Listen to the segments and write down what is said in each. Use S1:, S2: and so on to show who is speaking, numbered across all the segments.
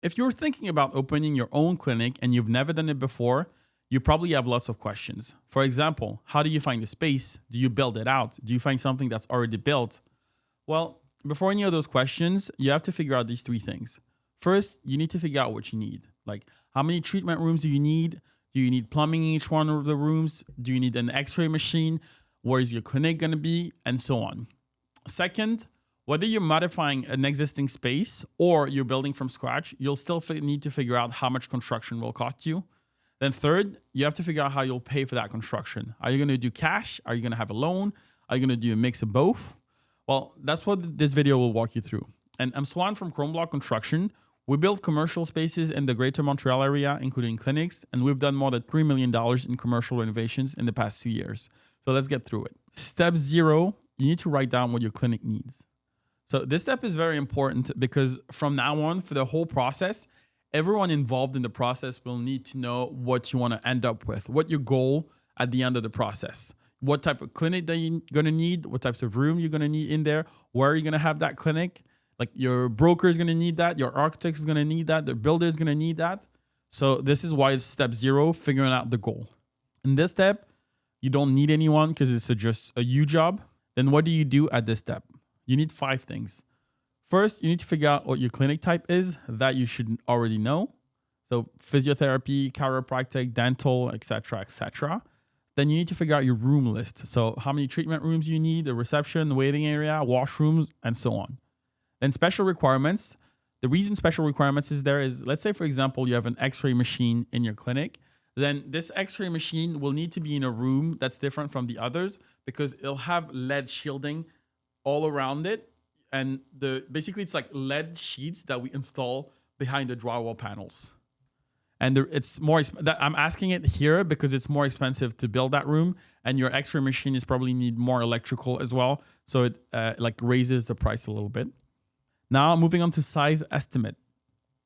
S1: If you're thinking about opening your own clinic and you've never done it before, you probably have lots of questions. For example, how do you find the space? Do you build it out? Do you find something that's already built? Well, before any of those questions, you have to figure out these three things. First, you need to figure out what you need. Like, how many treatment rooms do you need? Do you need plumbing in each one of the rooms? Do you need an x-ray machine? Where is your clinic going to be? And so on. Second, whether you're modifying an existing space or you're building from scratch, you'll still need to figure out how much construction will cost you. Then third, you have to figure out how you'll pay for that construction. Are you going to do cash? Are you going to have a loan? Are you going to do a mix of both? Well, that's what this video will walk you through. And I'm Swann from Cromebloc Construction. We build commercial spaces in the Greater Montreal area, including clinics, and we've done more than $3 million in commercial renovations in the past 2 years. So let's get through it. Step 0, you need to write down what your clinic needs. So this step is very important because from now on, for the whole process, everyone involved in the process will need to know what you want to end up with, what your goal at the end of the process, what type of clinic that you're going to need, what types of room you're going to need in there, where are you going to have that clinic. Like your broker is going to need that, your architect is going to need that, the builder is going to need that. So this is why it's step 0, figuring out the goal. In this step, you don't need anyone because it's just a you job. Then what do you do at this step? You need 5 things. First, you need to figure out what your clinic type is that you should already know. So physiotherapy, chiropractic, dental, etc., etc. Then you need to figure out your room list. So how many treatment rooms you need, the reception, the waiting area, washrooms, and so on. Then special requirements. The reason special requirements is there is, let's say, for example, you have an x-ray machine in your clinic. Then this x-ray machine will need to be in a room that's different from the others because it'll have LED shielding all around it. And basically it's like LED sheets that we install behind the drywall panels. And it's more, I'm asking it here because it's more expensive to build that room, and your x-ray machine is probably need more electrical as well. So it like raises the price a little bit. Now moving on to size estimate.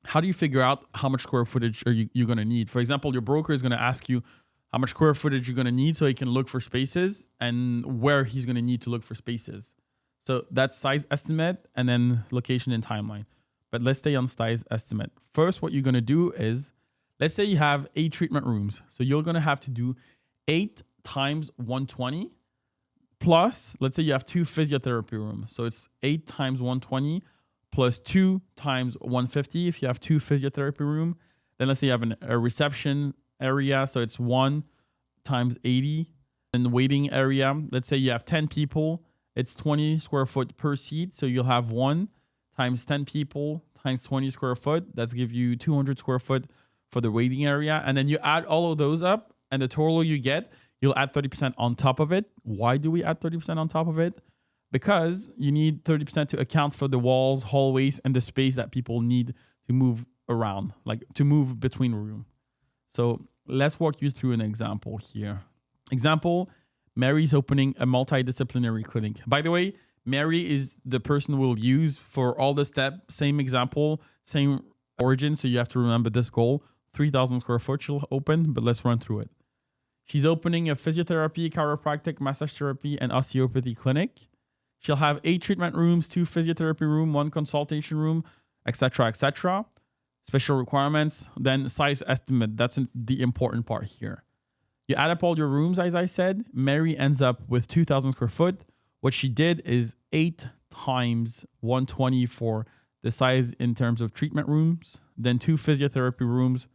S1: How do you figure out how much square footage are you going to need? For example, your broker is going to ask you how much square footage you're going to need so he can look for spaces and where he's going to need to look for spaces. So that's size estimate and then location and timeline. But let's stay on size estimate. First, what you're going to do is, let's say you have 8 treatment rooms. So you're going to have to do 8 times 120 plus, let's say you have 2 physiotherapy rooms. So it's 8 times 120 plus 2 times 150 if you have 2 physiotherapy room. Then let's say you have a reception area. So it's 1 times 80. And the waiting area, let's say you have 10 people. It's 20 square foot per seat. So you'll have 1 times 10 people times 20 square foot. That's give you 200 square foot for the waiting area. And then you add all of those up and the total you get, you'll add 30% on top of it. Why do we add 30% on top of it? Because you need 30% to account for the walls, hallways, and the space that people need to move around, like to move between room. So let's walk you through an example here. Example, Mary's opening a multidisciplinary clinic. By the way, Mary is the person we'll use for all the steps. Same example, same origin. So you have to remember this goal. 3,000 square foot she'll open, but let's run through it. She's opening a physiotherapy, chiropractic, massage therapy, and osteopathy clinic. She'll have 8 treatment rooms, 2 physiotherapy room, 1 consultation room, etc., etc. Special requirements, then size estimate. That's the important part here. You add up all your rooms, as I said. Mary ends up with 2,000 square foot. What she did is 8 times 120 for the size in terms of treatment rooms, then 2 physiotherapy rooms.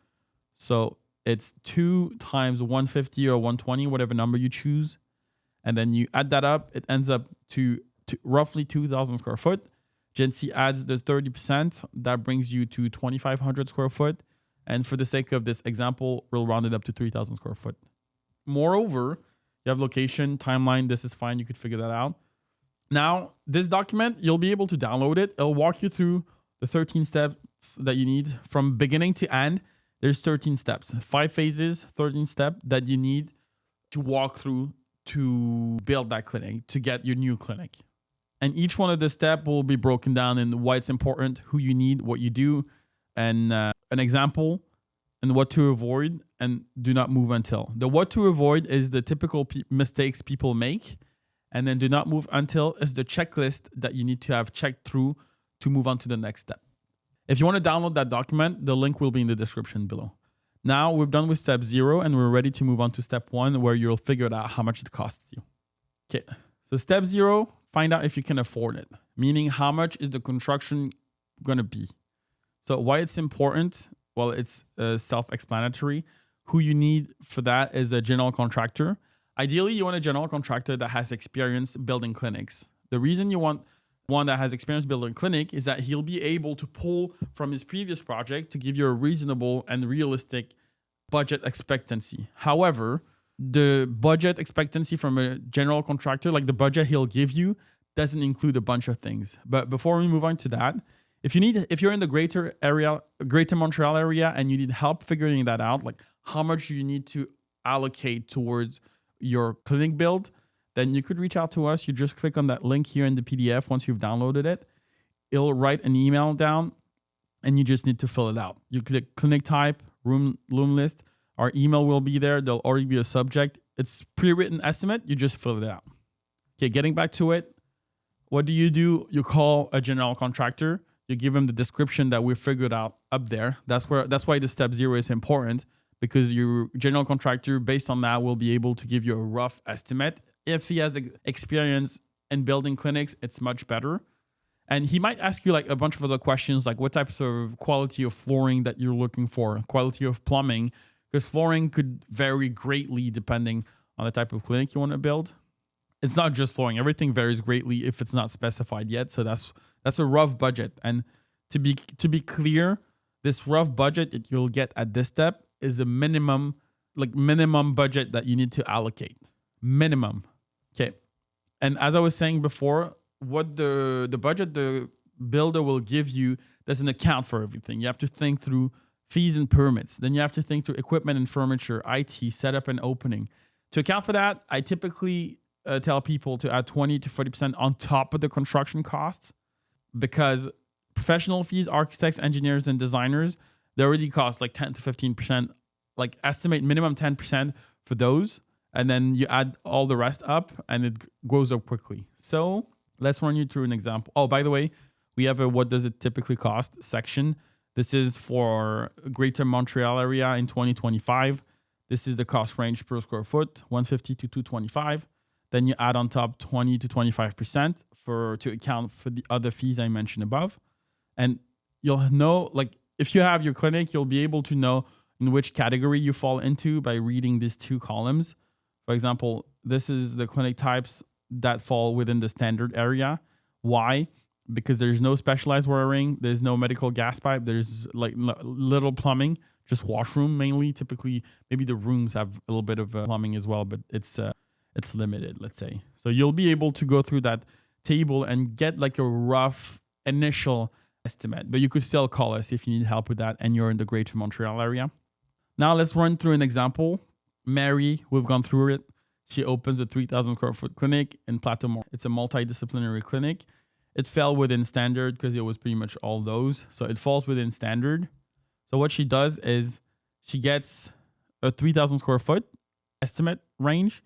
S1: So it's 2 times 150 or 120, whatever number you choose. And then you add that up, it ends up to roughly 2,000 square foot. Jency adds the 30%. That brings you to 2,500 square foot. And for the sake of this example, we'll round it up to 3,000 square foot. Moreover, you have location, timeline. This is fine. You could figure that out. Now, this document, you'll be able to download it. It'll walk you through the 13 steps that you need from beginning to end. There's 13 steps, 5 phases, 13 steps that you need to walk through to build that clinic, to get your new clinic. And each one of the steps will be broken down in why it's important, who you need, what you do, and an example, and what to avoid, and do not move until. The what to avoid is the typical mistakes people make, and then do not move until is the checklist that you need to have checked through to move on to the next step. If you want to download that document, the link will be in the description below. Now we're done with step 0 and we're ready to move on to step 1 where you'll figure out how much it costs you. Okay, so step 0, find out if you can afford it, meaning how much is the construction going to be. So why it's important? Well, it's self-explanatory. Who you need for that is a general contractor. Ideally, you want a general contractor that has experience building clinics. The reason you want one that has experience building a clinic is that he'll be able to pull from his previous project to give you a reasonable and realistic budget expectancy. However, the budget expectancy from a general contractor, like the budget he'll give you, doesn't include a bunch of things. But before we move on to that, if you're in the Greater Montreal area and you need help figuring that out, like how much you need to allocate towards your clinic build, then you could reach out to us. You just click on that link here in the PDF once you've downloaded it. It'll write an email down and you just need to fill it out. You click clinic type, room list. Our email will be there. There'll already be a subject. It's pre-written estimate. You just fill it out. Okay, getting back to it. What do? You call a general contractor. You give him the description that we figured out up there. That's why the step 0 is important, because your general contractor, based on that, will be able to give you a rough estimate. If he has experience in building clinics, it's much better. And he might ask you like a bunch of other questions, like what types of quality of flooring that you're looking for, quality of plumbing, because flooring could vary greatly depending on the type of clinic you want to build. It's not just flooring. Everything varies greatly if it's not specified yet. So that's a rough budget. And to be clear, this rough budget that you'll get at this step is a minimum budget that you need to allocate. Minimum. Okay. And as I was saying before, what the budget the builder will give you doesn't account for everything. You have to think through fees and permits. Then you have to think through equipment and furniture, IT, setup and opening. To account for that, I typically tell people to add 20 to 40% on top of the construction costs, because professional fees, architects, engineers, and designers, they already cost like 10 to 15%, like estimate minimum 10% for those. And then you add all the rest up and it goes up quickly. So let's run you through an example. Oh, by the way, we have a what does it typically cost section. This is for Greater Montreal area in 2025. This is the cost range per square foot, 150 to 225. Then you add on top 20 to 25% to account for the other fees I mentioned above. And you'll know, like if you have your clinic, you'll be able to know in which category you fall into by reading these two columns. For example, this is the clinic types that fall within the standard area. Why? Because there's no specialized wiring, there's no medical gas pipe, there's like little plumbing, just washroom mainly. Typically, maybe the rooms have a little bit of plumbing as well, but it's limited, let's say. So you'll be able to go through that table and get like a rough initial estimate, but you could still call us if you need help with that and you're in the Greater Montreal area. Now let's run through an example. Mary, we've gone through it. She opens a 3,000 square foot clinic in Plateau. It's a multidisciplinary clinic. It fell within standard because it was pretty much all those. So it falls within standard. So what she does is she gets a 3,000 square foot estimate range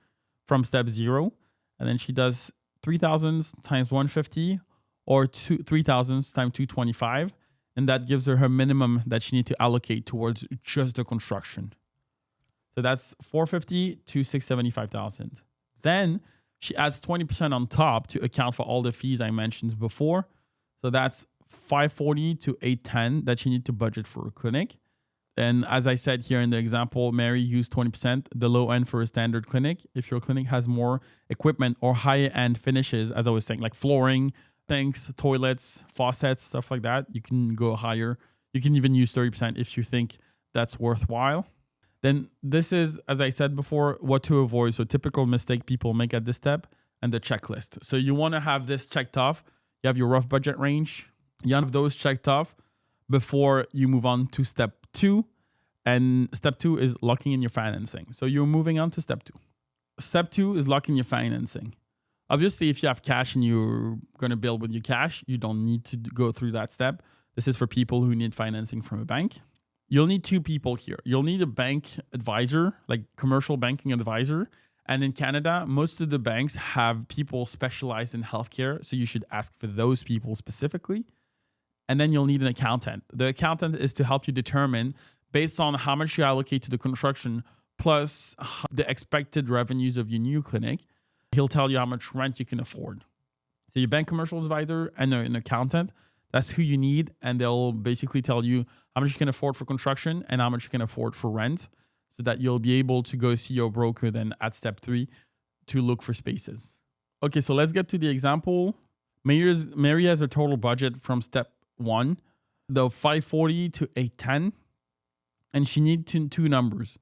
S1: from step 0. And then she does 3,000 times 150 or 3,000 times 225. And that gives her minimum that she needs to allocate towards just the construction. So that's 450 to 675,000. Then she adds 20% on top to account for all the fees I mentioned before. So that's 540 to 810 that she needs to budget for a clinic. And as I said here in the example, Mary used 20%, the low end for a standard clinic. If your clinic has more equipment or higher end finishes, as I was saying, like flooring, sinks, toilets, faucets, stuff like that, you can go higher. You can even use 30% if you think that's worthwhile. Then this is, as I said before, what to avoid. So typical mistake people make at this step and the checklist. So you want to have this checked off. You have your rough budget range. You have those checked off before you move on to step 2. And step 2 is locking in your financing. So you're moving on to step 2. Step 2 is locking your financing. Obviously, if you have cash and you're going to build with your cash, you don't need to go through that step. This is for people who need financing from a bank. You'll need 2 people here. You'll need a bank advisor, like commercial banking advisor. And in Canada, most of the banks have people specialized in healthcare. So you should ask for those people specifically. and then you'll need an accountant. The accountant is to help you determine, based on how much you allocate to the construction plus the expected revenues of your new clinic, he'll tell you how much rent you can afford. So your bank commercial advisor and an accountant, that's who you need, and they'll basically tell you how much you can afford for construction and how much you can afford for rent, so that you'll be able to go see your broker then at step 3 to look for spaces. Okay, so let's get to the example. Mary has a total budget from step 1, the 540 to 810, and she needs two numbers: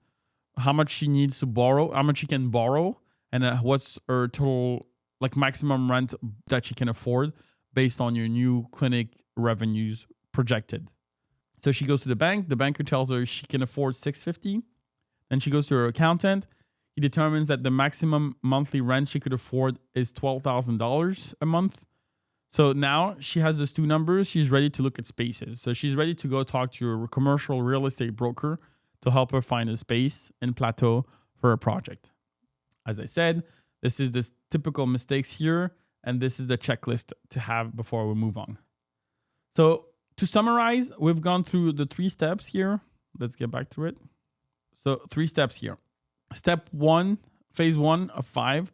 S1: how much she needs to borrow, how much she can borrow, and what's her total maximum rent that she can afford based on your new clinic revenues projected. So she goes to the bank. The banker tells her she can afford $650. Then she goes to her accountant. He determines that the maximum monthly rent she could afford is $12,000 a month. So now she has those two numbers. She's ready to look at spaces. So she's ready to go talk to a commercial real estate broker to help her find a space in Plateau for a project. As I said, this is the typical mistakes here, and this is the checklist to have before we move on. So to summarize, we've gone through the 3 steps here. Let's get back to it. So 3 steps here. Step 1, phase 1 of 5.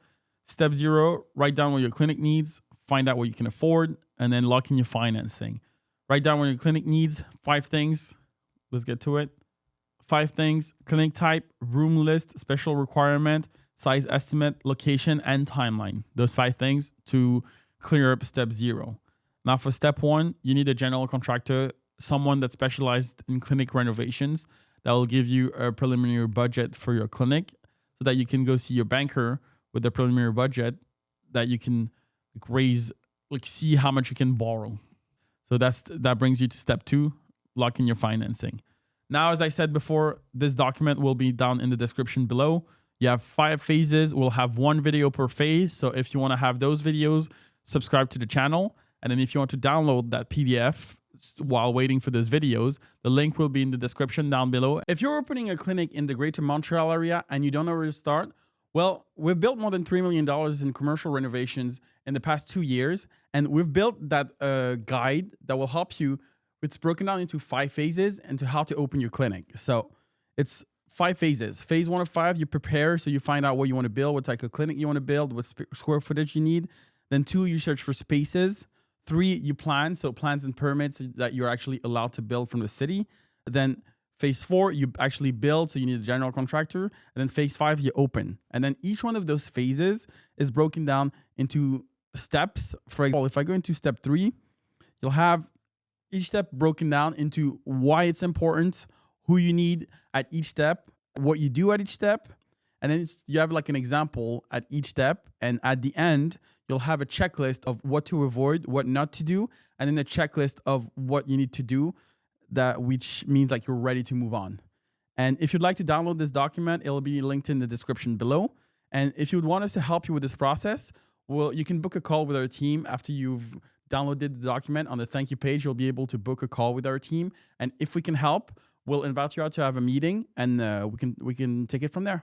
S1: Step 0, write down what your clinic needs, find out what you can afford, and then lock in your financing. Write down what your clinic needs, 5 things. Let's get to it. 5 things: clinic type, room list, special requirement, size estimate, location, and timeline. Those 5 things to clear up step 0. Now for step 1, you need a general contractor, someone that specialized in clinic renovations, that will give you a preliminary budget for your clinic so that you can go see your banker with the preliminary budget that you can raise, see how much you can borrow. So that brings you to step 2, lock in your financing. Now, as I said before, this document will be down in the description below. You have 5 phases. We'll have 1 video per phase. So if you want to have those videos, subscribe to the channel. And then if you want to download that PDF while waiting for those videos, the link will be in the description down below. If you're opening a clinic in the Greater Montreal area and you don't know where to start, well, we've built more than $3 million in commercial renovations in the past 2 years. And we've built that guide that will help you. It's broken down into 5 phases into how to open your clinic. So it's 5 phases. Phase 1 of 5, you prepare. So you find out what you want to build, what type of clinic you want to build, what square footage you need. Then 2, you search for spaces. 3, you plan. So plans and permits that you're actually allowed to build from the city. Then phase 4, you actually build. So you need a general contractor. And then phase 5, you open. And then each one of those phases is broken down into steps. For example, if I go into step 3, you'll have each step broken down into why it's important, who you need at each step, what you do at each step. And then you have an example at each step. And at the end, you'll have a checklist of what to avoid, what not to do, and then a checklist of what you need to do, which means you're ready to move on. And if you'd like to download this document, it'll be linked in the description below. And if you would want us to help you with this process, well, you can book a call with our team after you've downloaded the document. On the thank you page, you'll be able to book a call with our team. And if we can help, we'll invite you out to have a meeting, and we can take it from there.